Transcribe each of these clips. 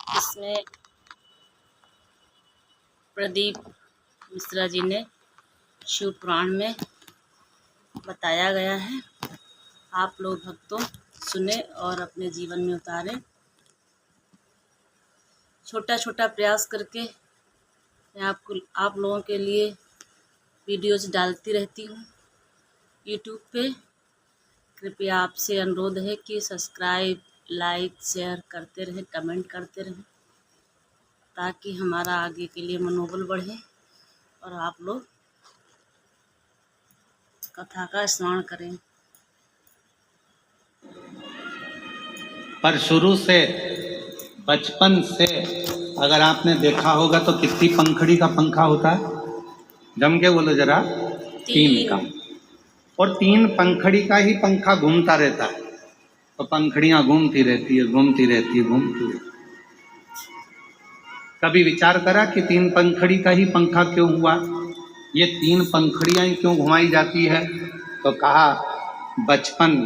इसमें प्रदीप मिश्रा जी ने शिव पुराण में बताया गया है। आप लोग भक्तों सुने और अपने जीवन में उतारें। छोटा छोटा प्रयास करके मैं आप लोगों के लिए वीडियोज डालती रहती हूँ यूट्यूब पे। कृपया आपसे अनुरोध है कि सब्सक्राइब, लाइक, शेयर करते रहें, कमेंट करते रहें, ताकि हमारा आगे के लिए मनोबल बढ़े और आप लोग कथा का स्मरण करें। पर शुरू से बचपन से अगर आपने देखा होगा तो कितनी पंखड़ी का पंखा होता है? जम के बोलो जरा। 3 का। और 3 पंखड़ी का ही पंखा घूमता रहता है, तो पंखड़ियां घूमती रहती है, घूमती रहती है, घूमती रहती है। कभी विचार करा कि 3 पंखड़ी का ही पंखा क्यों हुआ? ये 3 पंखड़ियां ही क्यों घुमाई जाती है? तो कहा बचपन,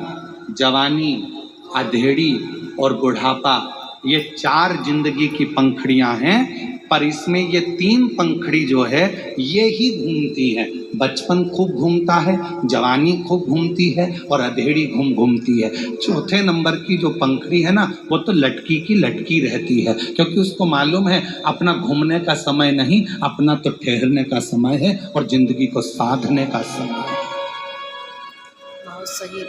जवानी, अधेड़ी और बुढ़ापा, ये 4 जिंदगी की पंखड़ियां हैं, पर इसमें ये 3 पंखड़ी जो है ये ही घूमती है। बचपन खूब घूमता है, जवानी खूब घूमती है और अधेड़ी घूमती है। चौथे नंबर की जो पंखड़ी है ना, वो तो लटकी की लटकी रहती है, क्योंकि उसको मालूम है अपना घूमने का समय नहीं, अपना तो ठहरने का समय है और जिंदगी को साधने का समय है। बहुत सही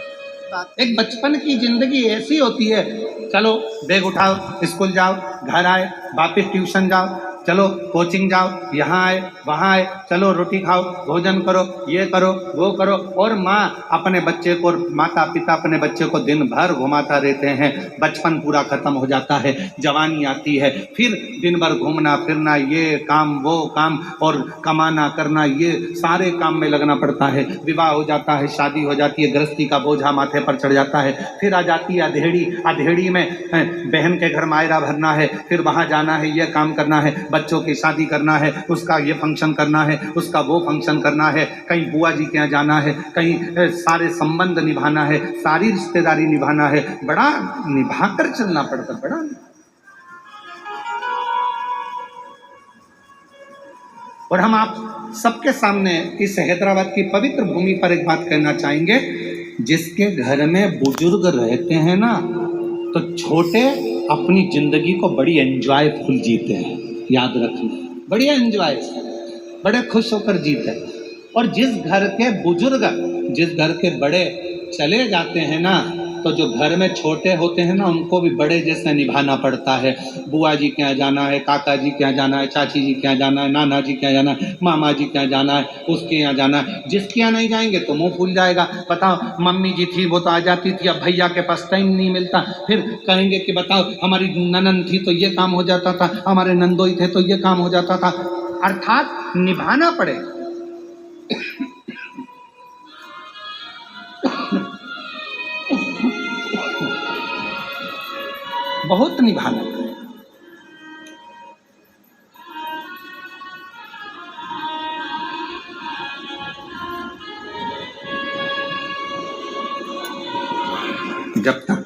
बात। एक बचपन की जिंदगी ऐसी होती है, चलो बैग उठाओ, स्कूल जाओ, घर आए, वापिस ट्यूशन जाओ, चलो कोचिंग जाओ, यहाँ आए वहाँ आए, चलो रोटी खाओ, भोजन करो, ये करो वो करो। और माँ अपने बच्चे को, माता पिता अपने बच्चे को दिन भर घुमाता रहते हैं। बचपन पूरा खत्म हो जाता है, जवानी आती है, फिर दिन भर घूमना फिरना, ये काम वो काम और कमाना करना, ये सारे काम में लगना पड़ता है। विवाह हो जाता है, शादी हो जाती है, गृहस्थी का बोझा माथे पर चढ़ जाता है। फिर आ जाती है अधेड़ी। अधेड़ी में बहन के घर मायरा भरना है, फिर वहाँ जाना है, ये काम करना है, बच्चों की शादी करना है, उसका ये फंक्शन करना है, उसका वो फंक्शन करना है, कहीं बुआ जी के यहाँ जाना है, कहीं सारे संबंध निभाना है, सारी रिश्तेदारी निभाना है। बड़ा निभा कर चलना पड़ता, बड़ा। और हम आप सबके सामने इस हैदराबाद की पवित्र भूमि पर एक बात कहना चाहेंगे, जिसके घर में बुजुर्ग रहते हैं ना, तो छोटे अपनी जिंदगी को बड़ी एंजॉयफुल जीते हैं। याद रखना, बड़ी एंजॉय से, बड़े खुश होकर जीते हैं। और जिस घर के बुजुर्ग, जिस घर के बड़े चले जाते हैं ना, तो जो घर में छोटे होते हैं ना, उनको भी बड़े जैसे निभाना पड़ता है। बुआ जी के यहाँ जाना है, काका जी के यहाँ जाना है, चाची जी के यहाँ जाना है, नाना जी के यहाँ जाना है, मामा जी के यहाँ जाना है, उसके यहाँ जाना है। जिसके यहाँ नहीं जाएंगे तो मुंह फूल जाएगा। बताओ, मम्मी जी थी वो तो आ जाती थी, अब भैया के पास टाइम नहीं मिलता। फिर कहेंगे कि बताओ हमारी ननन थी तो ये काम हो जाता था, हमारे नंदोई थे तो ये काम हो जाता था। अर्थात निभाना पड़ेगा। बहुत निभाना है। जब तक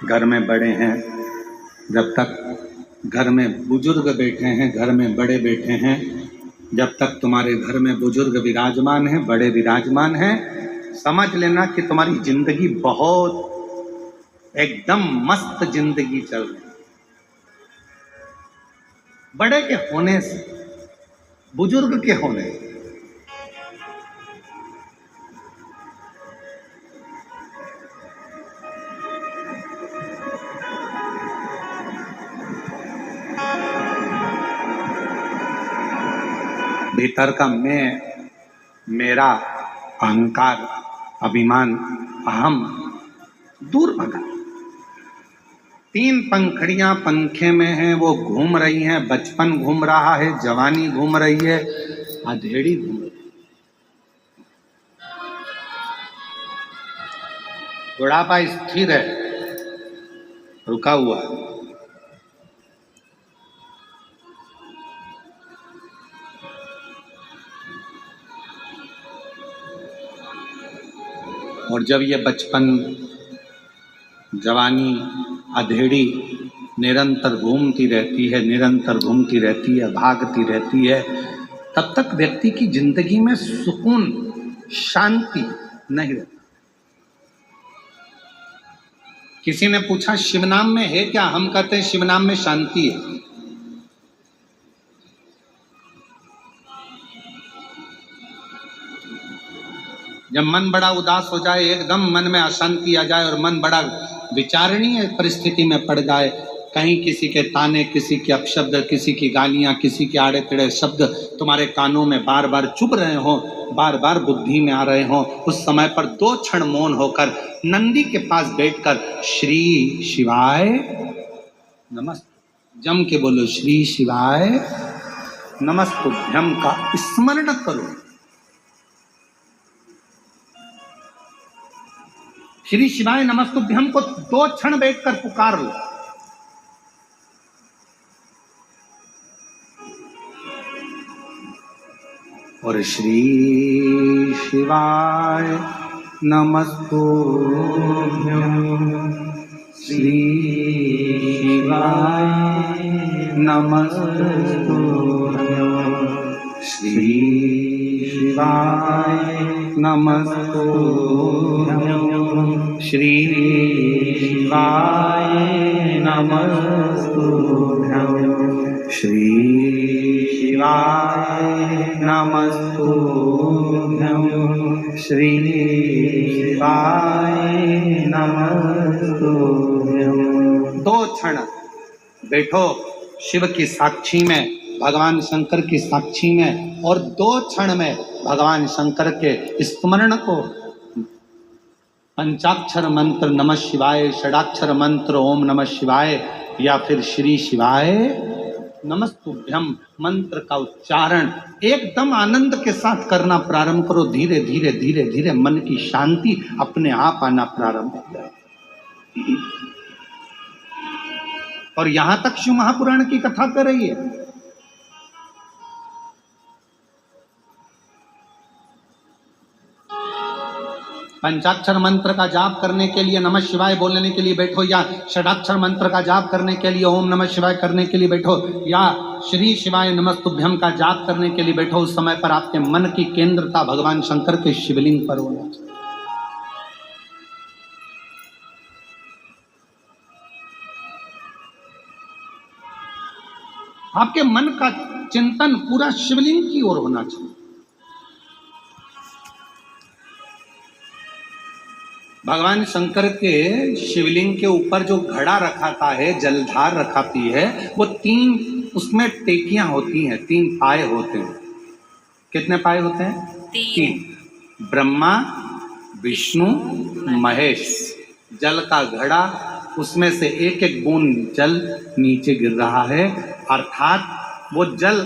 घर में बड़े हैं, जब तक घर में बुजुर्ग बैठे हैं, घर में बड़े बैठे हैं, जब तक तुम्हारे घर में बुजुर्ग विराजमान हैं, बड़े विराजमान हैं, समझ लेना कि तुम्हारी जिंदगी बहुत एकदम मस्त जिंदगी चल रही है। बड़े के होने से, बुजुर्ग के होने से। भीतर का मैं, मेरा, अहंकार, अभिमान, अहम दूर भगा। 3 पंखड़ियां पंखे में हैं, वो घूम रही हैं। बचपन घूम रहा है, जवानी घूम रही है, अधेड़ी घूम रही है, बुढ़ापा स्थिर है, रुका हुआ है। और जब ये बचपन, जवानी, अधेड़ी निरंतर घूमती रहती है, निरंतर घूमती रहती है, भागती रहती है, तब तक व्यक्ति की जिंदगी में सुकून, शांति नहीं रहती। किसी ने पूछा शिव नाम में है क्या? हम कहते हैं शिव नाम में शांति है। जब मन बड़ा उदास हो जाए, एकदम मन में अशांति आ जाए और मन बड़ा विचारणीय परिस्थिति में पड़ जाए, कहीं किसी के ताने, किसी के अपशब्द, किसी की गालियां, किसी के आड़े टेढ़े शब्द तुम्हारे कानों में बार बार चुभ रहे हो, बार बार बुद्धि में आ रहे हो, उस समय पर 2 क्षण मौन होकर नंदी के पास बैठकर श्री शिवाय नमस्ते जम के बोलो, श्री शिवाय नमस्तुभ्यम का स्मरण करो। श्री शिवाय नमस्तुभ्यम को 2 क्षण बैठकर पुकार लो। और श्री शिवाय नमस्तुभ्यम, श्री शिवाय नमस्तुभ्यम, श्री शिवाय नमस्तुभ्यम, श्री शिवाय नमस्तुभ्यम, श्री शिवाय नमस्तुभ्यम, श्री शिवाय नमस्तुभ्यम। 2 क्षण बैठो शिव की साक्षी में, भगवान शंकर की साक्षी में, और 2 क्षण में भगवान शंकर के स्मरण को, पंचाक्षर मंत्र नमः शिवाय, षडाक्षर मंत्र ओम नमः शिवाय, या फिर श्री शिवाय नमस्तुभ्यम मंत्र का उच्चारण एकदम आनंद के साथ करना प्रारंभ करो। धीरे धीरे धीरे धीरे मन की शांति अपने आप आना प्रारंभ हो जाए। और यहां तक शिव महापुराण की कथा कर रही है। पंचाक्षर मंत्र का जाप करने के लिए नमः शिवाय बोलने के लिए बैठो, या षडाक्षर मंत्र का जाप करने के लिए ओम नमः शिवाय करने के लिए बैठो, या श्री शिवाय नमस्तुभ्यम का जाप करने के लिए बैठो, उस समय पर आपके मन की केंद्रता भगवान शंकर के शिवलिंग पर होना चाहिए। आपके मन का चिंतन पूरा शिवलिंग की ओर होना चाहिए। भगवान शंकर के शिवलिंग के ऊपर जो घड़ा रखाता है, जलधार रखाती है, वो 3 उसमें टेकियां होती हैं, 3 पाए होते हैं। कितने पाए होते हैं? 3। ब्रह्मा, विष्णु, महेश। जल का घड़ा, उसमें से एक एक बूंद जल नीचे गिर रहा है, अर्थात वो जल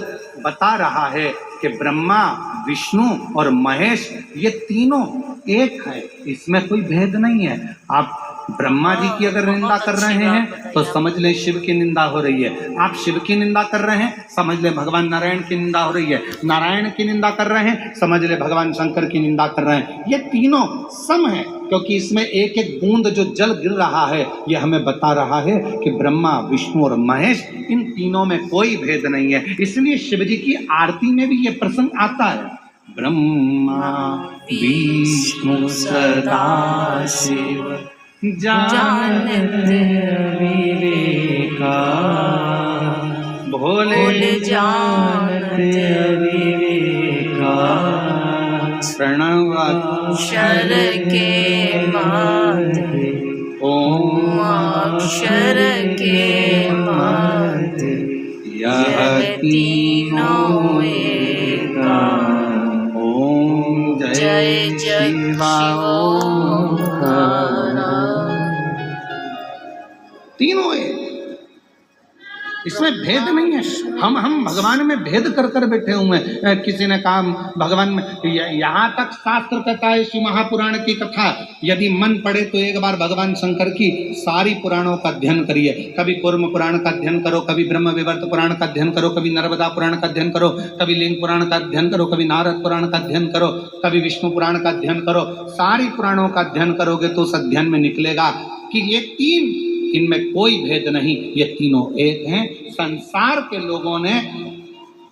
बता रहा है कि ब्रह्मा, विष्णु और महेश ये तीनों एक है, इसमें कोई भेद नहीं है। आप ब्रह्मा जी की अगर निंदा कर रहे हैं तो समझ लें शिव की निंदा हो रही है। आप शिव की निंदा कर रहे हैं, समझ लें भगवान नारायण की निंदा हो रही है। नारायण की निंदा कर रहे हैं, समझ लें भगवान शंकर की निंदा कर रहे हैं। ये तीनों सम है, क्योंकि इसमें एक एक बूंद जो जल गिर रहा है ये हमें बता रहा है कि ब्रह्मा, विष्णु और महेश, इन तीनों में कोई भेद नहीं है। इसलिए शिव जी की आरती में भी ये प्रसंग आता है, ब्रह्मा विष्णु सदा शिव जानते विवेका, भोले जानते विवेका, प्रणव अक्षर के माते, ओम अक्षर के माते, यह तीनों एका, ओम जय शिवा तीनों एक, इसमें भेद नहीं है। हम भगवान में भेद कर कर बैठे हुए हैं। किसी ने कहा भगवान में, यहाँ तक शास्त्र कहता है शिव महापुराण की कथा, यदि मन पड़े तो एक बार भगवान शंकर की सारी पुराणों का अध्ययन करिए। कभी कूर्म पुराण का अध्ययन करो, कभी ब्रह्म विवर्त पुराण का अध्ययन करो, कभी नर्मदा पुराण का अध्ययन करो, कभी लिंग पुराण का अध्ययन करो, कभी नारद पुराण का अध्ययन करो, कभी विष्णु पुराण का अध्ययन करो। सारी पुराणों का अध्ययन करोगे तो उस अध्ययन में निकलेगा कि ये 3 इनमें कोई भेद नहीं, ये तीनों एक हैं। संसार के लोगों ने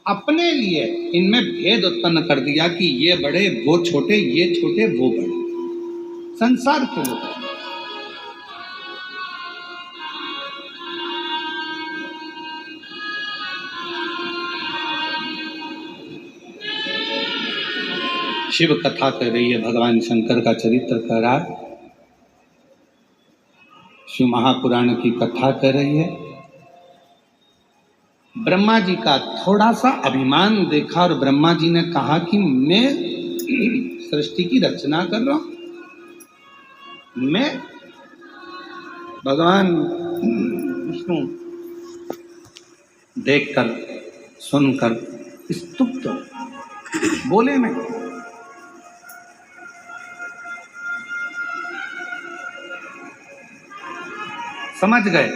अपने लिए इनमें भेद उत्पन्न कर दिया कि ये बड़े वो छोटे, ये छोटे वो बड़े। संसार के लोग शिव कथा कह रही है, भगवान शंकर का चरित्र कह रहा है, शिव महापुराण की कथा कर रही है। ब्रह्मा जी का थोड़ा सा अभिमान देखा और ब्रह्मा जी ने कहा कि मैं सृष्टि की रचना कर रहा हूं, मैं भगवान विष्णु देखकर सुनकर स्तुप्त बोले नहीं। समझ गए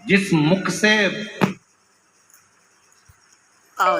जिस मुख से